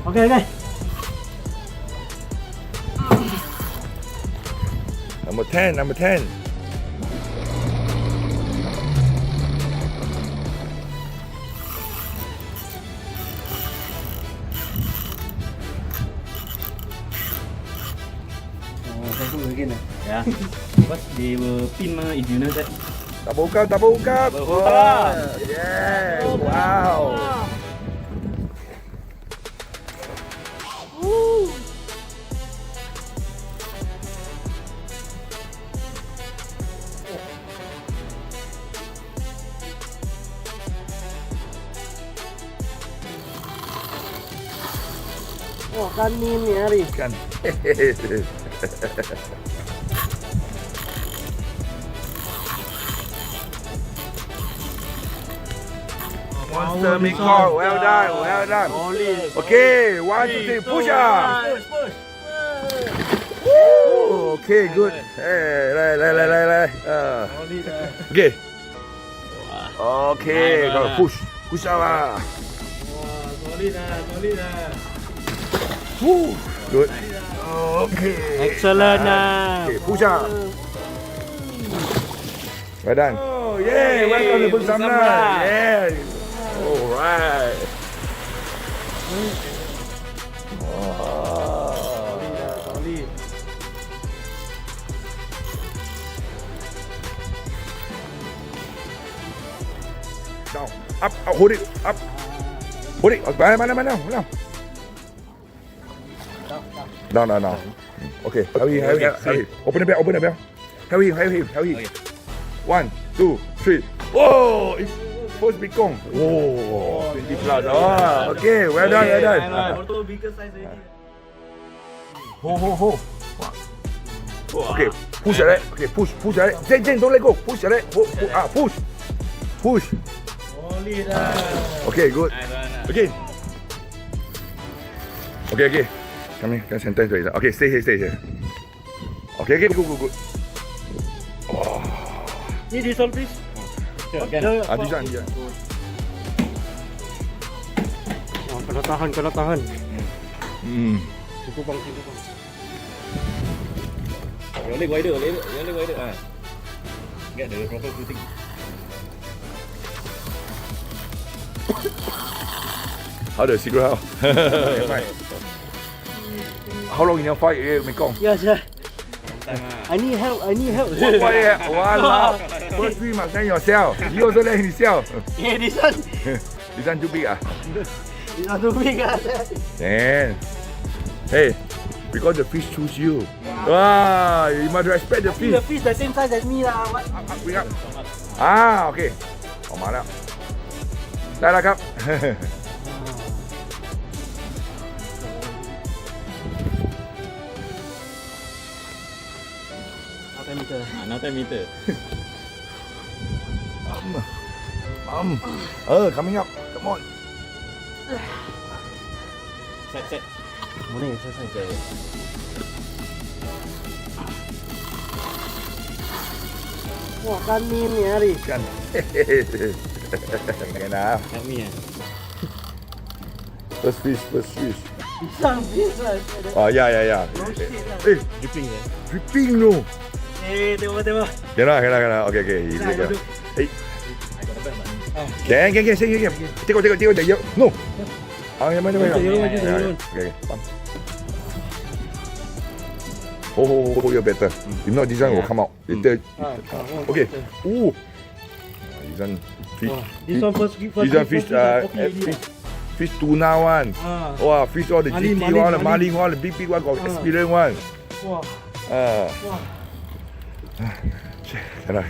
Okay. Number 10. Again. Yeah. But they will pin if you know that. Double cup. Oh, yeah. Wow. Wah, kan ini hari. Kan. Monster Miko, well done. Okay, 1, 2, 3, push up. Okay, good. Hey, okay. Okay, got push up lah. Good. Okay. Excellent. Okay, push up. Well done. Oh, yeah. Welcome to Busamla. Yeah. All right. Down. Up. Hold it. Up. Hold it. Mana. No. Okay. Hurry. Open the bell. Hurry. 1, 2, 3. Whoa! It's first big kong. Whoa! 20 plus. Oh, okay. Well done. Auto bigger size already. Ho. Okay. Push like that. Okay. Push like that. Jen, don't let go. Push like that. Push. Okay. Good. Again. Okay. Come here. Can center to it. Okay. Stay here. Okay. Good. Oh. Need this one, please. This one. Kena tahan. Cukup bang. Your leg wider. Get the proper footing. How the secret how? How long in your fight, Mekong? Yes, sir. I need help. Wow. First we must let yourself. You also let himself. Yeah, this one. This one too big This one too big Man. Hey, because the fish choose you. Wow, you must respect the fish. The fish the same size as me lah. What? Bring up. Okay. ออกมาแล้ว ได้แล้วครับ Another meter. Coming up. Come on. Set. Boleh selesai. Wah, kan ini hari. Kan. Kenapa? Kami ya. First fish. Some fish lah. Oh, ya. Dripping no. Tengok. Kena. Okay. Can. Tengok. No. Yang mana? Okay. Hold your better. If not, this one will come out. Later. Okay. Ooh. This one fish. This one first. This one fish tuna one. Wow, fish all the GT one, the marlin one, the big one, got experience one. Wow. Cannot.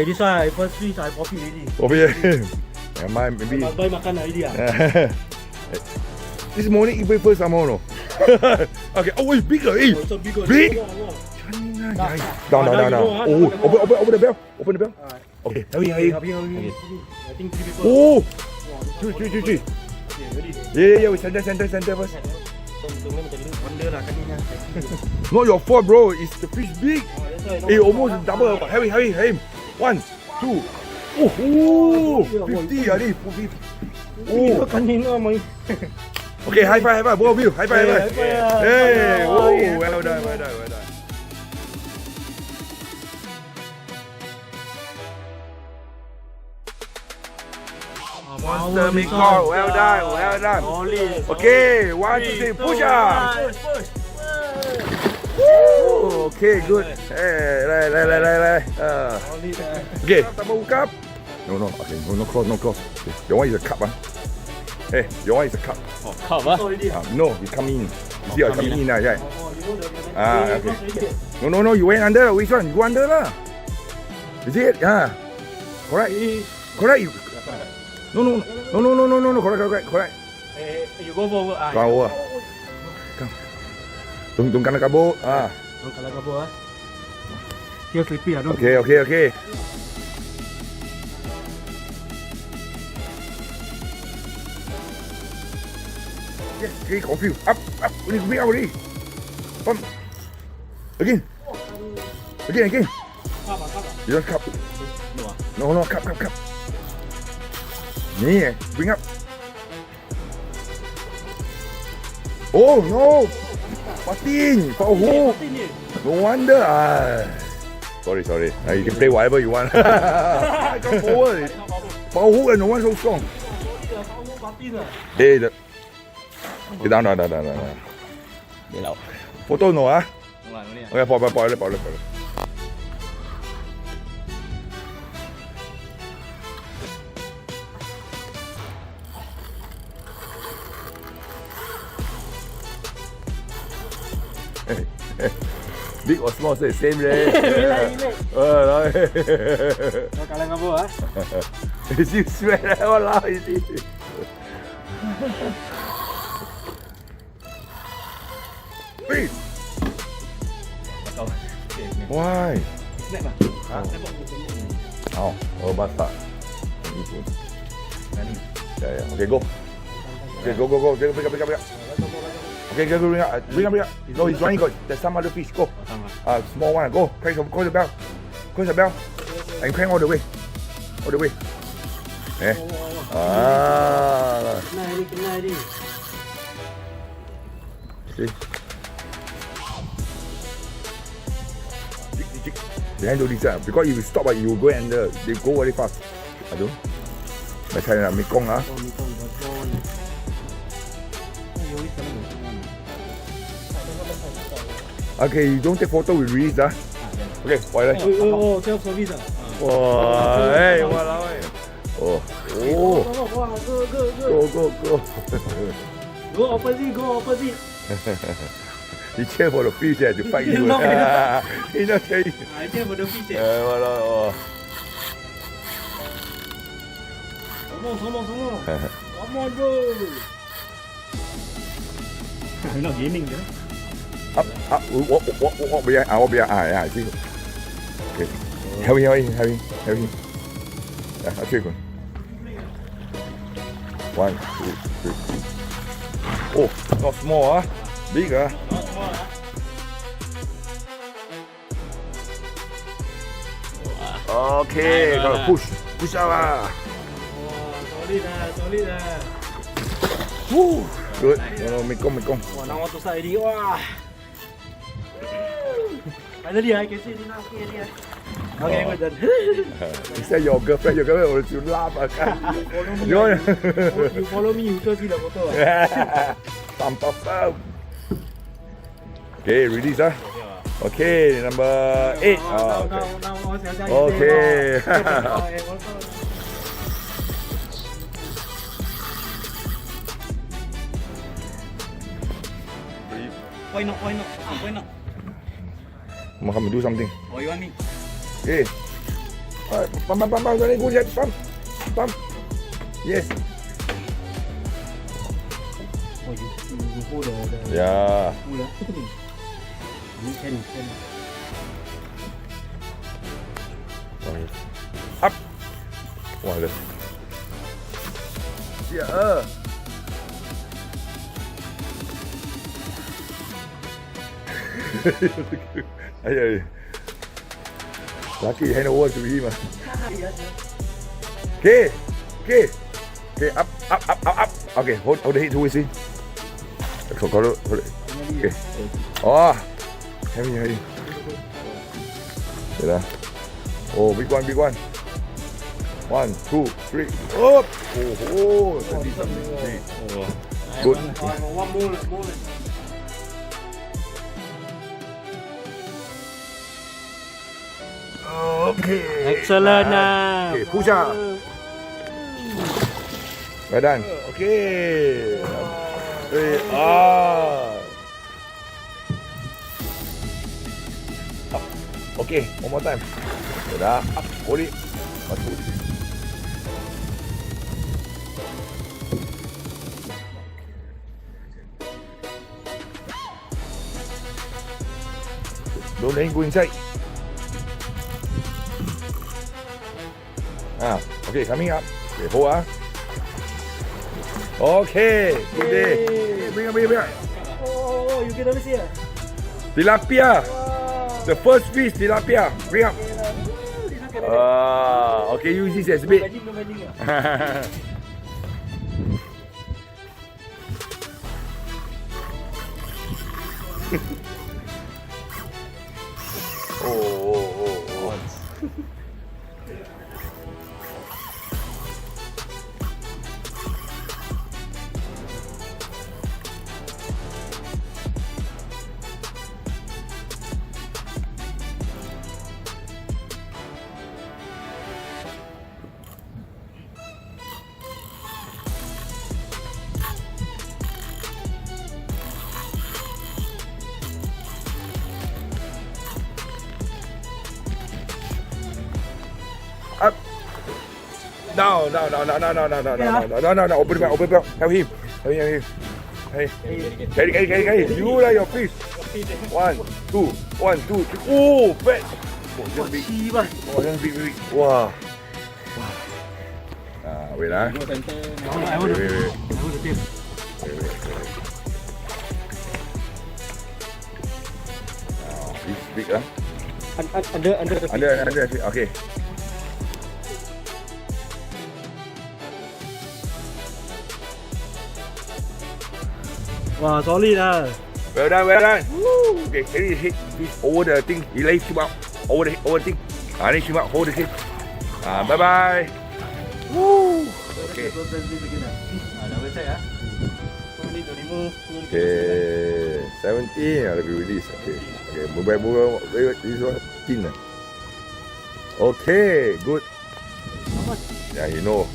This one I first fish I copy already. Maybe. Buy makan already. This morning eat breakfast some more no. Okay. Oh, it's bigger. Eh. So big. Big. Down. Oh, open the bell. Open the bell. Okay. Heavy. I think 3 people. Oh. Three. Okay, ready? Yeah. We center first. Tunggu macam wonder lah kaninya. Not your fault, bro. It's the fish big. That's why. Almost double. Heavy. 1, 2. Oh, 50 already. 50. Oh. Kanina mai. Okay, high five. Both of you. High five. High five. Hey. Oh, well done. Monster Miko, well done. Okay, 1, 2, 3, push up. Okay, good. Hey, lai. Okay, double cup. No. Okay, no close. Okay. Your one is a cup, Hey, your one is a cup. Oh, cup ah? No, you come in. You see, I come in, right? Okay. No, you went under. Which one? You go under lah. Is it? Correct. No. Correct. You go forward. Go over. Don't kena kabut. Don't kena kabut. Feel sleepy don't. Okay. Yes, okay, confused. Up. Bring up already. Pump. Again. You don't cup. No, cup. Me, bring up. Oh no, Martin, Pauhu. No wonder. Sorry. You can play whatever you want. I come forward. Pauhu and no one so strong. Hey, down. Photo no Okay, pause. Big or small, say same leh. Kau kalah kabut Is you sweat? Walao, is it? Please. Why? Snap lah. Oh, basah. Yeah. Okay, go. Go. Pick up. Okay, go, bring up. No, he's running. Go. There's some other fish. Go. Small one. Go. Close the bell. And crank all the way. Eh? Kena ni. See? They handle this because if you stop, you go and they go very fast. I don't. Let's try Mekong. Okay, you don't take photo with release Okay, why self-service Wow, hey, walao. Oh. Go opposite. He cheer for the fish to fight you. He not cheering. I cheer for the fish Walao. Come on, bro. You're not gaming, Up, walk behind, yeah, I see. Okay. Heavy. Yeah, I'll take one. 1, 2, 3. Oh, not small, big, Okay, gotta push out, Solid. Woo, good. No, Mekong. Now want to start already. Finally, I can see it now. Okay, we're done. Is that your girlfriend? Your girlfriend will laugh. You follow me, you can see the photo. Thumb. Okay, release. Okay, number 8. Okay. Why not? Come do something. Oh, you want me? Okay. Pump. Go jet. Pump. Yes. Oh, you hold the Yeah. cooler. You can. Up. Wah, dah. Ya. Ayo. Lucky hand over to him. Okay. Up. Okay, hold the heat to see. Hold it. Okay. Oh. Heavy. Dah. Oh, big one. 1, 2, 3. Up. Oh. Good. One more. Okay. Excellent now. Okay, push up. Well done. Okay. Up. Okay, one more time. Dah. Up. Hold it. 1, 2, 3. Don't let him go inside. Okay, coming up. Okay, hold. Okay, good day. Bring. Oh, you can always see it. Tilapia. The first fish, tilapia. Bring up. Okay, use this as bait. No bending. Oh. Up. No. Open the belt. Help him. Hey. Carry. You like your fish. 1, 2, 1, 2, 3. Oh, fat. Oh, big. Big. Wow. Wait. I want Wait. the tip. It's big. Under the Under. Okay. Wow, solid lah. Well done. Woo. Okay, carry his head over the thing. He lays him up. Over the thing. Lays him up. Hold the head. Bye. Woo. Okay. Okay. 17. Let me release. Okay. Move. This one 10. Okay. Good. Yeah, you know.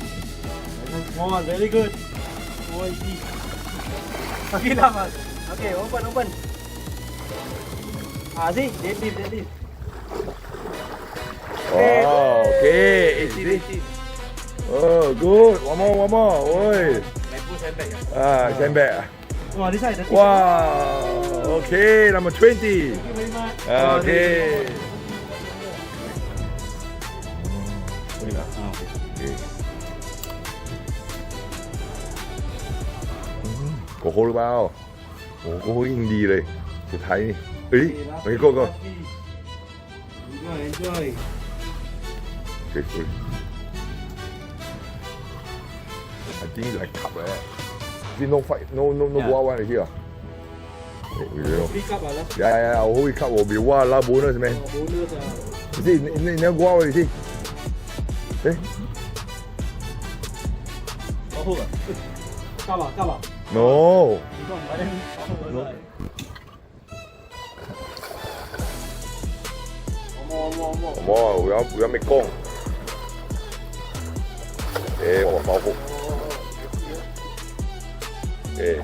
Small, very good. Oh, easy. Okay, Mas. Okay, open. See, deadlift. Oh, okay. 18. Oh, good. One more. Oi. Sandbag. Wow, this side. Wow. Okay, number 20. Thank you very much. Okay. Có hô bao. Có hô in đi đây. Tôi thấy đi. Ý, mấy cô. Enjoy. Okay, sorry. I think like cup right? See, no fight, no Yeah. go out one here. Free cup lah. Yeah, whole cup will be wow, bonus man. Bonus ah. You see, you never go out, you see. See? Oh, cup ah. No. Come on, we are make công. Okay, bảo hộ. Okay.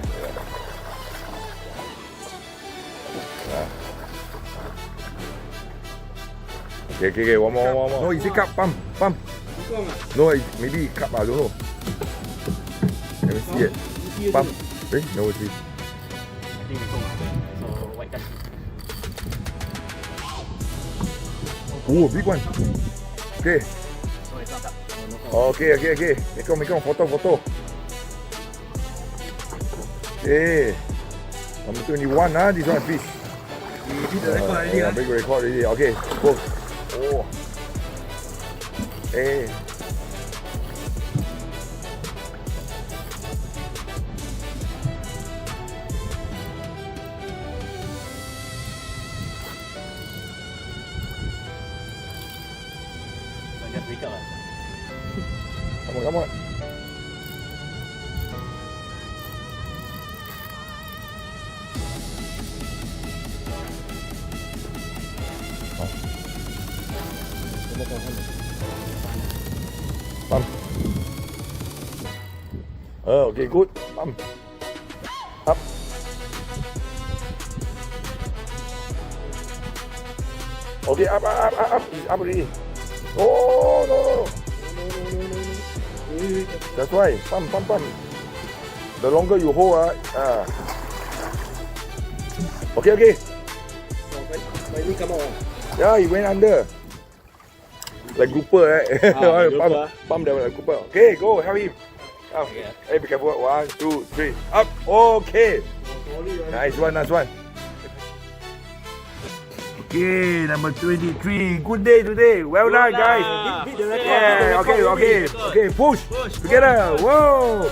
Okay, one more. No, is it cup? Pump. No, maybe cup, I don't know. Let me see it. Pump. No fish. I think we go. So white cat. Oh, big one. Okay. So it's not up. No, Okay. Make photo. Okay. Number 21, this one fish. we did the record already. Yeah, big record already. Okay, go. Oh. Hey. So just wake up. Come on. Pump. Oh, okay, good. Pump. Up. Okay, up. It's up already. Oh, no. That's why. Pump. The longer you hold, Okay. When we come out. Yeah, he went under. Like grouper, right? Grouper. Pump them like grouper. Okay, go, help him. Up. Okay. Hey, be careful. 1, 2, 3. Up. Okay. Nice one. Okay, number 23. Good day today. Well done, guys. Beat the record. Yeah, okay. Push. Together. Whoa.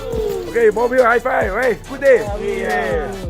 Okay, both of you high five. Hey, good day. Yeah.